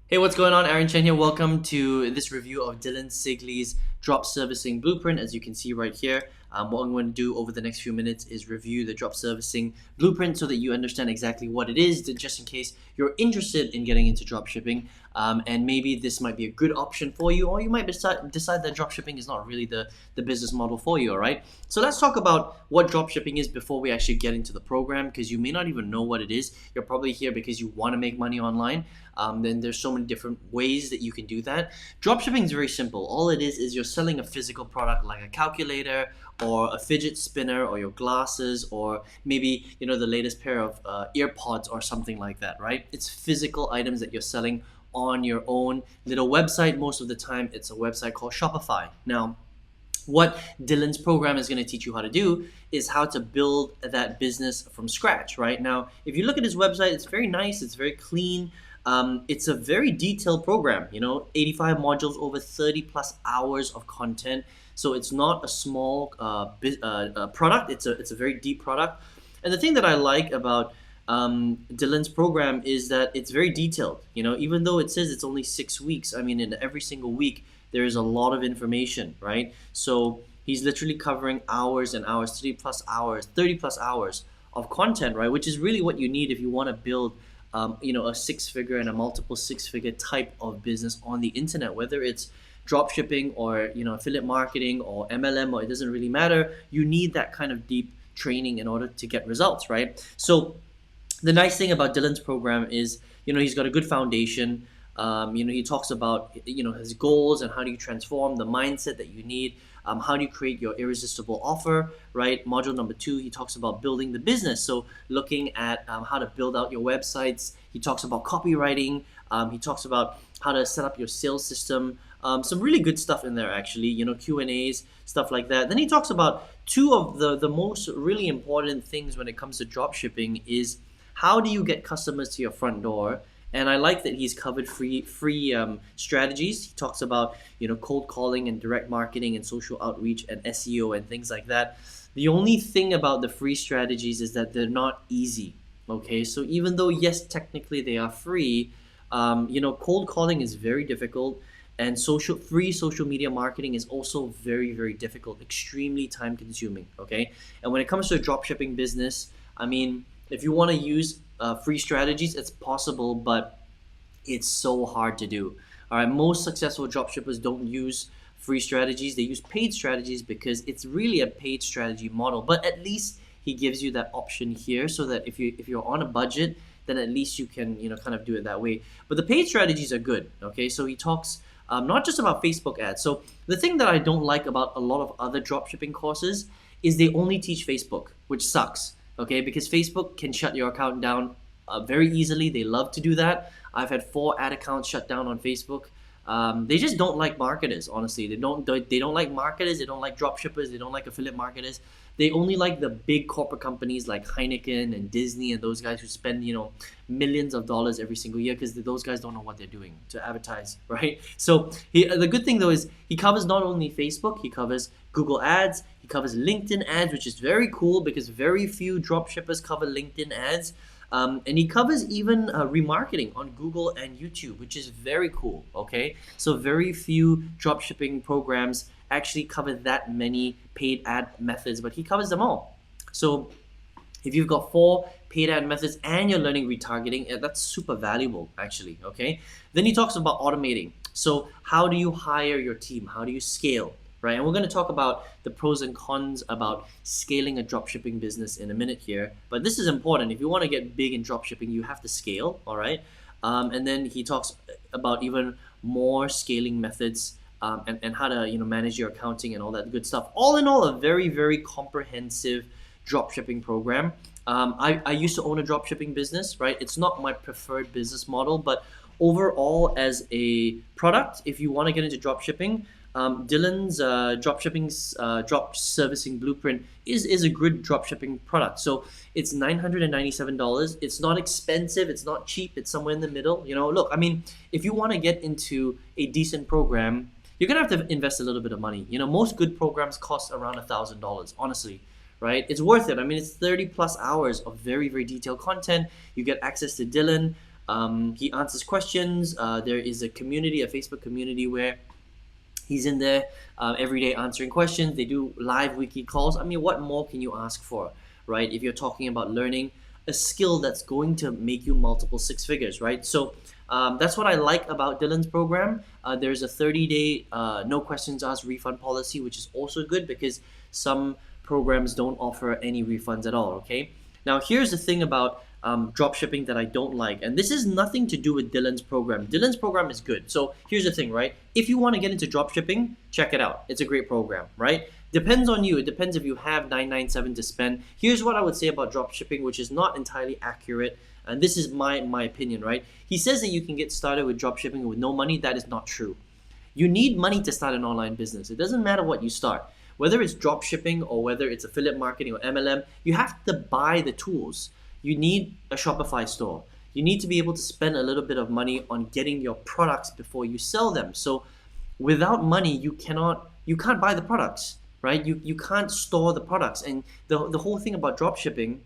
Hey, what's going on? Aaron Chen here. Welcome to this review of Dylan Sigley's drop servicing blueprint. As you can see right here, what I'm going to do over the next few minutes is review the drop servicing blueprint so that you understand exactly what it is, just in case you're interested in getting into drop shipping. And maybe this might be a good option for you, or you might decide that drop shipping is not really the business model for you, all right? So let's talk about what drop shipping is before we actually get into the program, because you may not even know what it is. You're probably here because you want to make money online. Then there's so many different ways that you can do that. Dropshipping is very simple. All it is you're selling a physical product like a calculator or a fidget spinner or your glasses or maybe the latest pair of earpods or something like that, right? It's physical items that you're selling on your own little website. Most of the time it's a website called Shopify. Now, what Dylan's program is going to teach you how to do is how to build that business from scratch, right? Now, if you look at his website, it's very nice, it's very clean. It's a very detailed program, 85 modules, over 30 plus hours of content. So it's not a small product, it's a very deep product. And the thing that I like about Dylan's program is that it's very detailed. Even though it says it's only 6 weeks, I mean, in every single week, there is a lot of information, right? So he's literally covering hours and hours, 30 plus hours of content, right? Which is really what you need if you want to build a six-figure and a multiple six-figure type of business on the internet, whether it's drop shipping or affiliate marketing or MLM, or it doesn't really matter. You need that kind of deep training in order to get results, right? So the nice thing about Dylan's program is he's got a good foundation. He talks about his goals and how do you transform the mindset that you need. How do you create your irresistible offer, right? Module number 2, he talks about building the business. So looking at how to build out your websites. He talks about copywriting. He talks about how to set up your sales system. Some really good stuff in there, actually, Q&As, stuff like that. Then he talks about two of the most really important things when it comes to drop shipping is how do you get customers to your front door. And I like that he's covered free strategies. He talks about cold calling and direct marketing and social outreach and SEO and things like that. The only thing about the free strategies is that they're not easy. Okay, so even though yes, technically they are free, cold calling is very difficult, and free social media marketing is also very, very difficult, extremely time consuming. Okay, and when it comes to a drop shipping business, I mean, if you want to use free strategies, it's possible, but it's so hard to do. All right, most successful dropshippers don't use free strategies; they use paid strategies because it's really a paid strategy model. But at least he gives you that option here, so that if you're on a budget, then at least you can kind of do it that way. But the paid strategies are good. Okay, so he talks not just about Facebook ads. So the thing that I don't like about a lot of other dropshipping courses is they only teach Facebook, which sucks. Okay, because Facebook can shut your account down very easily. They love to do that. I've had 4 ad accounts shut down on Facebook. They just don't like marketers, honestly. They don't like marketers. They don't like drop shippers. They don't like affiliate marketers. They only like the big corporate companies like Heineken and Disney and those guys who spend millions of dollars every single year, because those guys don't know what they're doing to advertise, right? So the good thing though is he covers not only Facebook, he covers Google ads, he covers LinkedIn ads, which is very cool because very few drop shippers cover LinkedIn ads. And he covers even remarketing on Google and YouTube, which is very cool. Okay, so very few dropshipping programs actually cover that many paid ad methods, but he covers them all. So if you've got 4 paid ad methods and you're learning retargeting, that's super valuable, actually. Okay, then he talks about automating. So how do you hire your team? How do you scale? Right, and we're going to talk about the pros and cons about scaling a dropshipping business in a minute here. But this is important. If you want to get big in dropshipping, you have to scale. All right, and then he talks about even more scaling methods and how to manage your accounting and all that good stuff. All in all, a very, very comprehensive dropshipping program. I used to own a dropshipping business. Right, it's not my preferred business model, but overall, as a product, if you want to get into dropshipping, Dylan's drop servicing blueprint is a good dropshipping product. So it's $997. It's not expensive. It's not cheap. It's somewhere in the middle. Look, I mean, if you want to get into a decent program, you're gonna have to invest a little bit of money. Most good programs cost around $1,000. Honestly, right? It's worth it. I mean, it's 30 plus hours of very, very detailed content. You get access to Dylan. He answers questions. There is a community, a Facebook community where he's in there every day answering questions. They do live weekly calls. I mean, what more can you ask for, right? If you're talking about learning a skill that's going to make you multiple six figures, right? So that's what I like about Dylan's program. There's a 30-day no questions asked refund policy, which is also good because some programs don't offer any refunds at all, okay? Now, here's the thing about drop shipping that I don't like, and this is nothing to do with Dylan's program. Dylan's program is good. So here's the thing, right? If you want to get into drop shipping, check it out. It's a great program, right? Depends on you. It depends if you have $997 to spend. Here's what I would say about drop shipping, which is not entirely accurate, and this is my opinion, right? He says that you can get started with drop shipping with no money. That is not true. You need money to start an online business. It doesn't matter what you start. Whether it's drop shipping or whether it's affiliate marketing or MLM, you have to buy the tools. You need a Shopify store. You need to be able to spend a little bit of money on getting your products before you sell them. So without money, you can't buy the products, right? You can't store the products. And the whole thing about drop shipping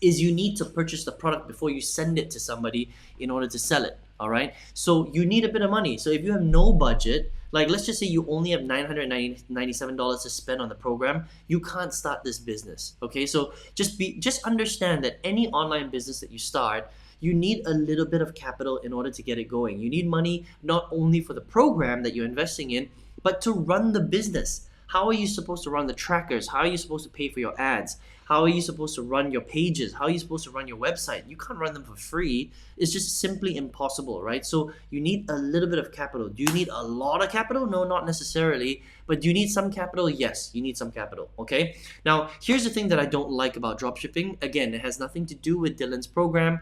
is you need to purchase the product before you send it to somebody in order to sell it. All right. So you need a bit of money. So if you have no budget, like let's just say you only have $997 to spend on the program, you can't start this business. Okay. So just understand that any online business that you start, you need a little bit of capital in order to get it going. You need money not only for the program that you're investing in, but to run the business. How are you supposed to run the trackers? How are you supposed to pay for your ads? How are you supposed to run your pages? How are you supposed to run your website? You can't run them for free. It's just simply impossible, right? So you need a little bit of capital. Do you need a lot of capital? No, not necessarily. But do you need some capital? Yes, you need some capital, okay? Now, here's the thing that I don't like about dropshipping. Again, it has nothing to do with Dylan's program.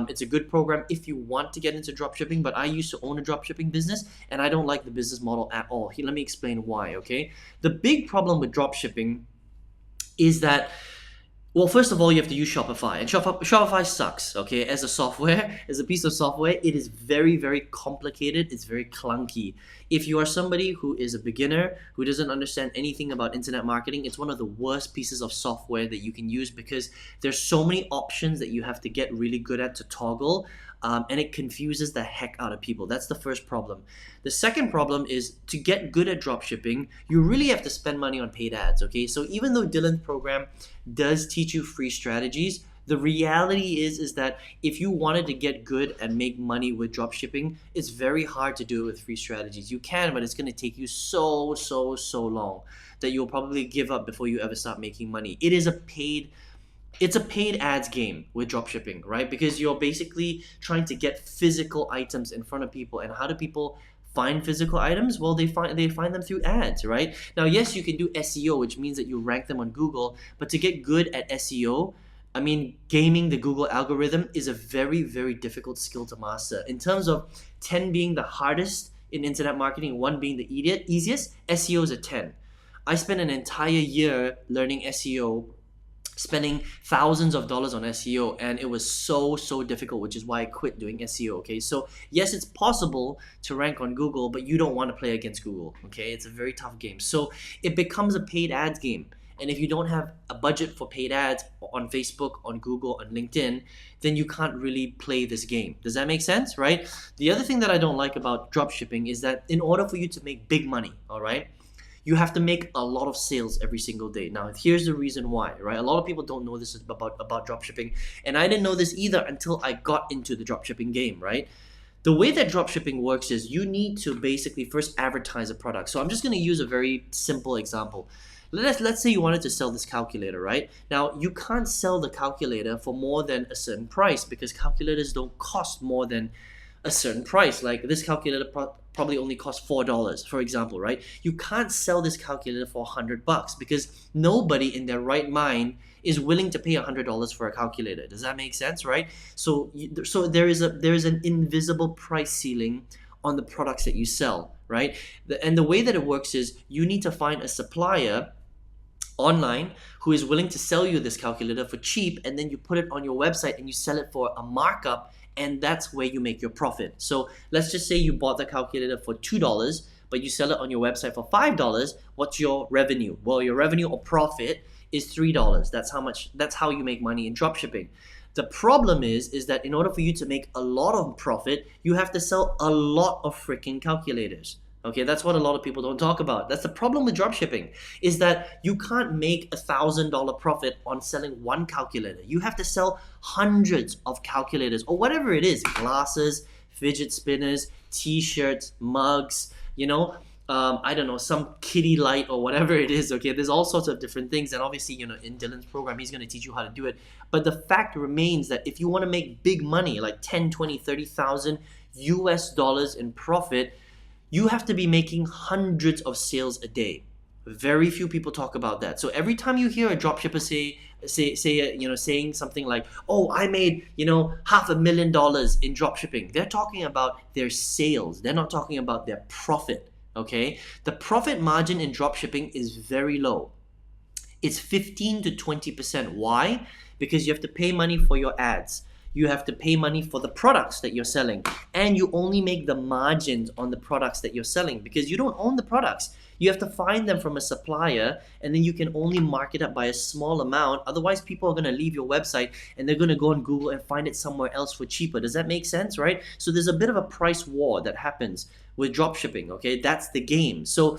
It's a good program if you want to get into dropshipping, but I used to own a dropshipping business and I don't like the business model at all. Let me explain why, okay? The big problem with dropshipping is that, well, first of all, you have to use Shopify, and Shopify sucks, okay? As a software, as a piece of software, it is very, very complicated. It's very clunky. If you are somebody who is a beginner, who doesn't understand anything about internet marketing, it's one of the worst pieces of software that you can use because there's so many options that you have to get really good at to toggle, and it confuses the heck out of people. That's the first problem. The second problem is to get good at dropshipping, you really have to spend money on paid ads, okay? So even though Dylan's program does teach you free strategies, the reality is that if you wanted to get good and make money with dropshipping, it's very hard to do it with free strategies. You can, but it's going to take you so long that you'll probably give up before you ever start making money. It's a paid ads game with dropshipping, right? Because you're basically trying to get physical items in front of people. And how do people find physical items? Well, they find them through ads, right? Now, yes, you can do SEO, which means that you rank them on Google, but to get good at SEO, I mean, gaming the Google algorithm is a very, very difficult skill to master. In terms of 10 being the hardest in internet marketing, 1 being the easiest, SEO is a 10. I spent an entire year learning SEO, spending thousands of dollars on SEO, and it was so difficult, which is why I quit doing SEO, okay? So yes, it's possible to rank on Google, but you don't want to play against Google, okay? It's a very tough game. So it becomes a paid ads game. And if you don't have a budget for paid ads on Facebook, on Google, on LinkedIn, then you can't really play this game. Does that make sense, right? The other thing that I don't like about dropshipping is that in order for you to make big money, all right, you have to make a lot of sales every single day. Now, here's the reason why, right? A lot of people don't know this about dropshipping, and I didn't know this either until I got into the dropshipping game, right? The way that dropshipping works is you need to basically first advertise a product. So I'm just going to use a very simple example. Let's say you wanted to sell this calculator, right? Now, you can't sell the calculator for more than a certain price because calculators don't cost more than a certain price. Like this calculator probably only costs $4, for example, right? You can't sell this calculator for $100 because nobody in their right mind is willing to pay $100 for a calculator. Does that make sense, right? So there is an invisible price ceiling on the products that you sell, right? And the way that it works is you need to find a supplier online who is willing to sell you this calculator for cheap, and then you put it on your website and you sell it for a markup, and that's where you make your profit. So let's just say you bought the calculator for $2, but you sell it on your website for $5. What's your revenue? Well, your revenue or profit is $3. That's how you make money in dropshipping. The problem is that in order for you to make a lot of profit, you have to sell a lot of freaking calculators. Okay, that's what a lot of people don't talk about. That's the problem with dropshipping, is that you can't make $1,000 profit on selling one calculator. You have to sell hundreds of calculators or whatever it is, glasses, fidget spinners, t-shirts, mugs, I don't know, some kitty light or whatever it is. Okay, there's all sorts of different things, and obviously, in Dylan's program, he's going to teach you how to do it. But the fact remains that if you want to make big money, like 10, 20, 30,000 US dollars in profit, you have to be making hundreds of sales a day. Very few people talk about that. So every time you hear a dropshipper saying something like, "Oh, I made $500,000 in dropshipping," they're talking about their sales. They're not talking about their profit. Okay, the profit margin in dropshipping is very low. It's 15 to 20%. Why? Because you have to pay money for your ads. You have to pay money for the products that you're selling, and you only make the margins on the products that you're selling because you don't own the products. You have to find them from a supplier, and then you can only mark it up by a small amount. Otherwise, people are going to leave your website and they're going to go on Google and find it somewhere else for cheaper. Does that make sense, right? So there's a bit of a price war that happens with dropshipping, okay? That's the game. So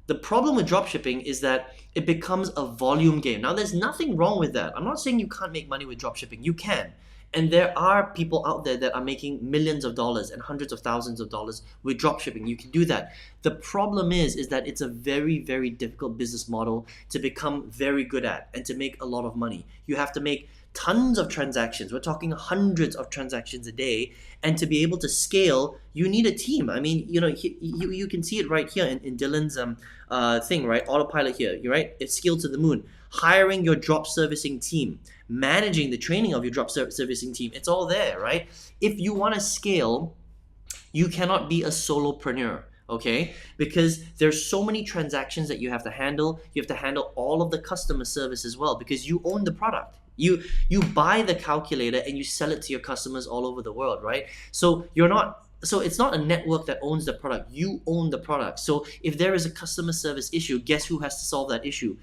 the problem with dropshipping is that it becomes a volume game. Now, there's nothing wrong with that. I'm not saying you can't make money with dropshipping. You can. And there are people out there that are making millions of dollars and hundreds of thousands of dollars with dropshipping. You can do that. The problem is that it's a very, very difficult business model to become very good at and to make a lot of money. You have to make tons of transactions. We're talking hundreds of transactions a day. And to be able to scale, you need a team. I mean, you can see it right here in Dylan's thing, right? Autopilot here, right? It's scaled to the moon. Hiring your drop servicing team, managing the training of your drop servicing team. It's all there, right? If you want to scale, you cannot be a solopreneur, okay? Because there's so many transactions that you have to handle. You have to handle all of the customer service as well because you own the product. You buy the calculator and you sell it to your customers all over the world, right? So it's not a network that owns the product. You own the product. So if there is a customer service issue, guess who has to solve that issue?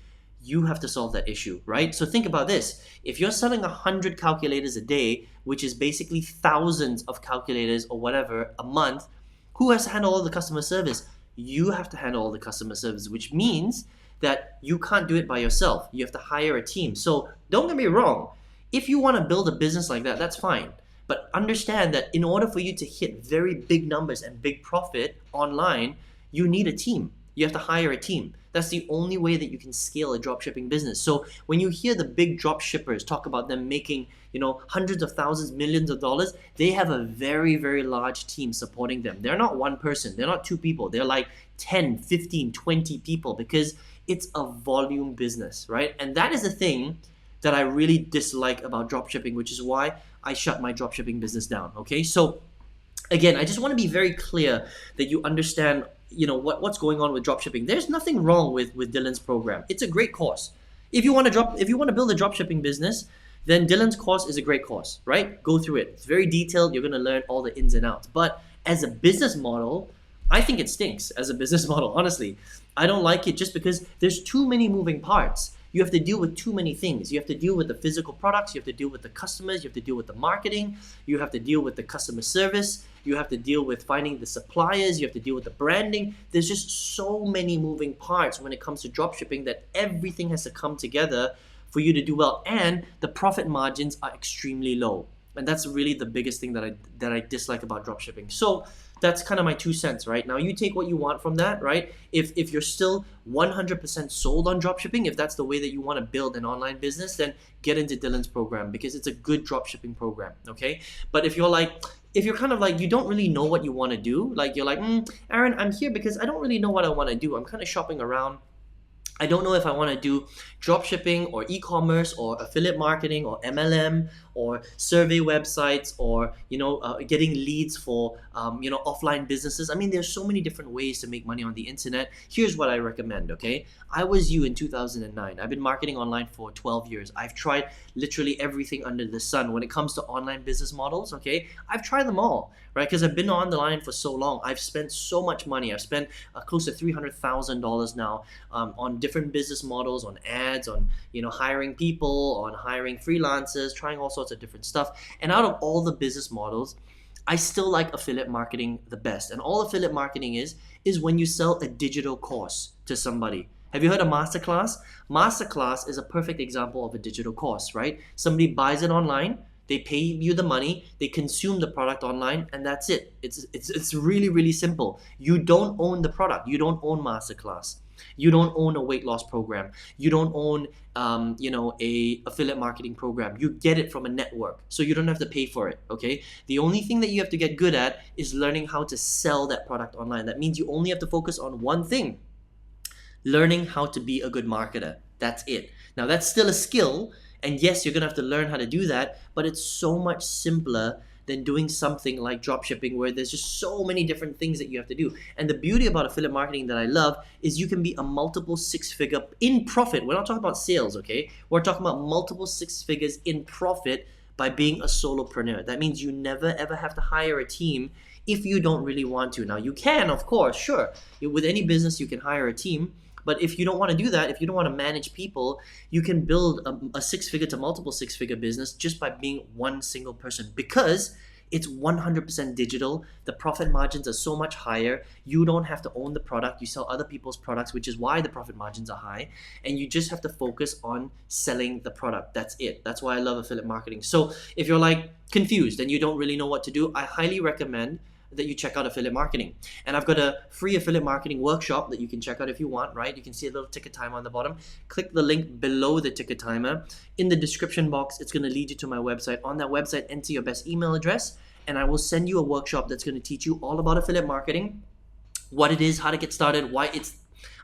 You have to solve that issue, right? So think about this. If you're selling 100 calculators a day, which is basically thousands of calculators or whatever a month, who has to handle all the customer service? You have to handle all the customer service, which means that you can't do it by yourself. You have to hire a team. So don't get me wrong. If you want to build a business like that, that's fine. But understand that in order for you to hit very big numbers and big profit online, you need a team. You have to hire a team. That's the only way that you can scale a dropshipping business. So when you hear the big drop shippers talk about them making, hundreds of thousands, millions of dollars, they have a very, very large team supporting them. They're not one person. They're not two people. They're like 10, 15, 20 people because it's a volume business, right? And that is the thing that I really dislike about dropshipping, which is why I shut my dropshipping business down, okay? So again, I just want to be very clear that you understand what's going on with dropshipping. There's nothing wrong with Dylan's program. It's a great course. If you want to build a dropshipping business, then Dylan's course is a great course, right? Go through it. It's very detailed. You're going to learn all the ins and outs. But as a business model, I think it stinks as a business model, honestly. I don't like it just because there's too many moving parts. You have to deal with too many things. You have to deal with the physical products. You have to deal with the customers. You have to deal with the marketing. You have to deal with the customer service. You have to deal with finding the suppliers. You have to deal with the branding. There's just so many moving parts when it comes to dropshipping that everything has to come together for you to do well. And the profit margins are extremely low. And that's really the biggest thing that I dislike about dropshipping. So that's kind of my 2 cents, right? Now you take what you want from that, right? If you're still 100% sold on dropshipping, if that's the way that you want to build an online business, then get into Dylan's program because it's a good dropshipping program, okay? But if you're kind of like, you don't really know what you want to do, like you're like, Aaron, I'm here because I don't really know what I want to do. I'm kind of shopping around. I don't know if I want to do dropshipping or e-commerce or affiliate marketing or MLM or survey websites or getting leads for offline businesses. I mean, there's so many different ways to make money on the internet. Here's what I recommend, okay? I was you in 2009. I've been marketing online for 12 years. I've tried literally everything under the sun when it comes to online business models, okay? I've tried them all, right? Because I've been on the line for so long. I've spent so much money. I've spent close to $300,000 now on different business models, on ads, on hiring people, on hiring freelancers, trying all sorts sorts of different stuff. And out of all the business models, I still like affiliate marketing the best. And all affiliate marketing is when you sell a digital course to somebody. Have you heard of Masterclass? Masterclass is a perfect example of a digital course, right? Somebody buys it online, they pay you the money, they consume the product online, and that's it. It's really, really simple. You don't own the product. You don't own Masterclass. You don't own a weight loss program. You don't own a affiliate marketing program. You get it from a network, so you don't have to pay for it, okay? The only thing that you have to get good at is learning how to sell that product online. That means you only have to focus on one thing: learning how to be a good marketer. That's it. Now, that's still a skill, and yes, you're gonna have to learn how to do that, but it's so much simpler than doing something like dropshipping, where there's just so many different things that you have to do. And the beauty about affiliate marketing that I love is you can be a multiple six-figure in profit. We're not talking about sales, okay? We're talking about multiple six figures in profit by being a solopreneur. That means you never ever have to hire a team if you don't really want to. Now, you can, of course, sure. With any business, you can hire a team. But if you don't want to do that, if you don't want to manage people, you can build a six-figure to multiple six-figure business just by being one single person, because it's 100% digital. The profit margins are so much higher. You don't have to own the product. You sell other people's products, which is why the profit margins are high. And you just have to focus on selling the product. That's it. That's why I love affiliate marketing. So if you're like confused and you don't really know what to do, I highly recommend that you check out affiliate marketing. And I've got a free affiliate marketing workshop that you can check out if you want, right? You can see a little ticket timer on the bottom. Click the link below the ticket timer. In the description box, it's going to lead you to my website. On that website, enter your best email address, and I will send you a workshop that's going to teach you all about affiliate marketing, what it is, how to get started, why it's,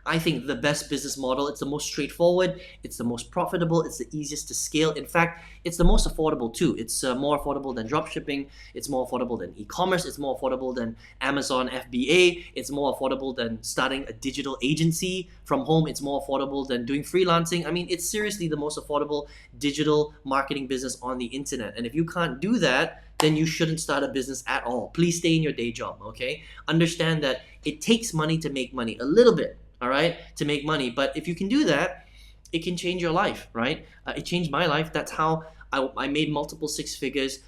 I think, the best business model. It's the most straightforward, it's the most profitable, it's the easiest to scale. In fact, it's the most affordable too. It's more affordable than dropshipping, it's more affordable than e-commerce, it's more affordable than Amazon FBA, it's more affordable than starting a digital agency from home, it's more affordable than doing freelancing. I mean, it's seriously the most affordable digital marketing business on the internet. And if you can't do that, then you shouldn't start a business at all. Please stay in your day job, okay? Understand that it takes money to make money, a little bit, all right, to make money. But if you can do that, it can change your life, right? It changed my life. That's how I made multiple six figures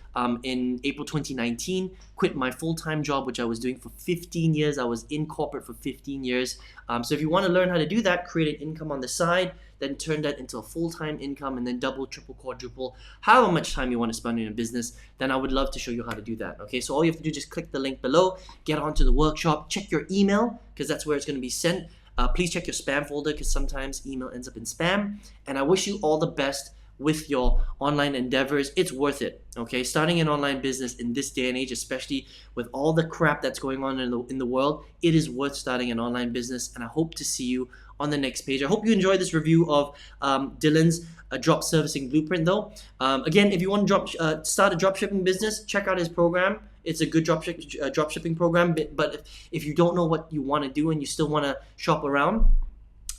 in April 2019, quit my full-time job, which I was doing for 15 years. I was in corporate for 15 years. So if you want to learn how to do that, create an income on the side, then turn that into a full-time income, and then double, triple, quadruple, however much time you want to spend in a business, then I would love to show you how to do that. Okay, so all you have to do is just click the link below, get onto the workshop, check your email, because that's where it's going to be sent. Please check your spam folder, because sometimes email ends up in spam. And I wish you all the best with your online endeavors. It's worth it, okay? Starting an online business in this day and age, especially with all the crap that's going on in the world, it is worth starting an online business, and I hope to see you on the next page. I hope you enjoyed this review of Dylan's drop servicing blueprint though. Again, if you want to start a dropshipping business, check out his program. It's a good dropshipping program, but if you don't know what you want to do and you still want to shop around,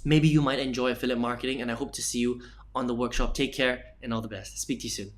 maybe you might enjoy affiliate marketing, and I hope to see you on the workshop. Take care and all the best. Speak to you soon.